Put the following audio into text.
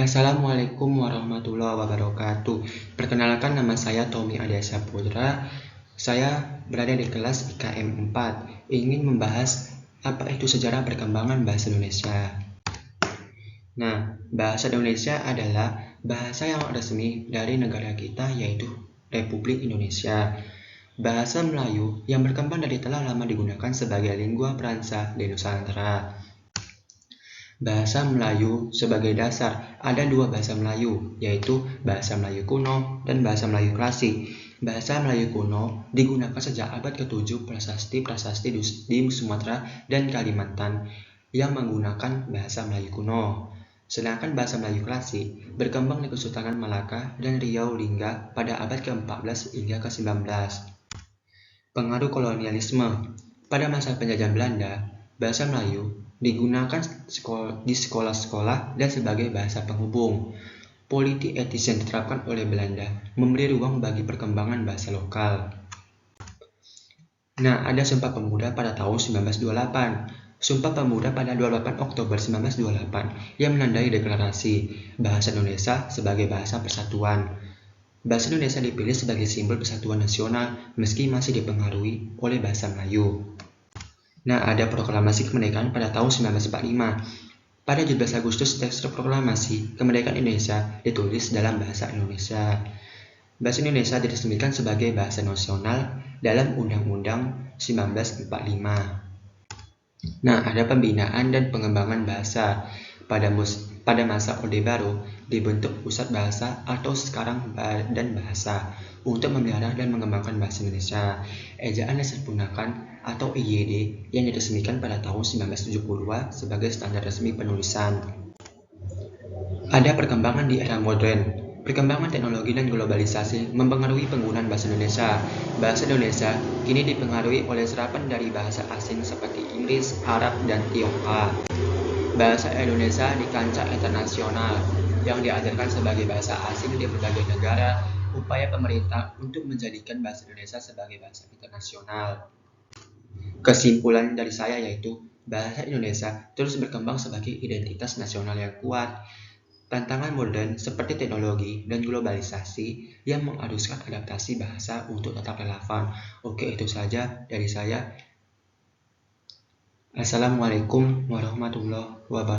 Assalamualaikum warahmatullahi wabarakatuh. Perkenalkan, nama saya Tommy Arya Saputra. Saya berada di kelas IKM 4. Ingin membahas apa itu sejarah perkembangan bahasa Indonesia. Nah, bahasa Indonesia adalah bahasa yang resmi dari negara kita, yaitu Republik Indonesia. Bahasa Melayu yang berkembang dari telah lama digunakan sebagai lingua franca di Nusantara. Bahasa Melayu sebagai dasar, ada dua bahasa Melayu, yaitu bahasa Melayu kuno dan bahasa Melayu klasik. Bahasa Melayu kuno digunakan sejak abad ke-7 prasasti-prasasti di Sumatera dan Kalimantan yang menggunakan bahasa Melayu kuno. Sedangkan bahasa Melayu klasik berkembang di Kesultanan Malaka dan Riau Lingga pada abad ke-14 hingga ke-19. Pengaruh kolonialisme. Pada masa penjajahan Belanda, bahasa Melayu digunakan di sekolah-sekolah dan sebagai bahasa penghubung. Politik etis yang diterapkan oleh Belanda memberi ruang bagi perkembangan bahasa lokal. Nah, ada Sumpah Pemuda pada tahun 1928. Sumpah Pemuda pada 28 Oktober 1928 yang menandai deklarasi bahasa Indonesia sebagai bahasa persatuan. Bahasa Indonesia dipilih sebagai simbol persatuan nasional meski masih dipengaruhi oleh bahasa Melayu. Nah, ada proklamasi kemerdekaan pada tahun 1945. Pada 17 Agustus, teks proklamasi kemerdekaan Indonesia ditulis dalam bahasa Indonesia. Bahasa Indonesia diresmikan sebagai bahasa nasional dalam Undang-Undang 1945. Nah, ada pembinaan dan pengembangan bahasa. Pada masa Orde Baru, dibentuk Pusat Bahasa atau sekarang Badan Bahasa untuk memelihara dan mengembangkan bahasa Indonesia. Ejaan Dasar Gunakan atau IYD yang diresmikan pada tahun 1972 sebagai standar resmi penulisan. Ada perkembangan di era modern. Perkembangan teknologi dan globalisasi mempengaruhi penggunaan bahasa Indonesia. Bahasa Indonesia kini dipengaruhi oleh serapan dari bahasa asing seperti Inggris, Arab, dan Tionghoa. Bahasa Indonesia di kancah internasional yang diajarkan sebagai bahasa asing di berbagai negara. Upaya pemerintah untuk menjadikan bahasa Indonesia sebagai bahasa internasional. Kesimpulan dari saya yaitu bahasa Indonesia terus berkembang sebagai identitas nasional yang kuat. Tantangan modern seperti teknologi dan globalisasi yang mengharuskan adaptasi bahasa untuk tetap relevan. Oke, itu saja dari saya. Assalamualaikum warahmatullahi wabarakatuh.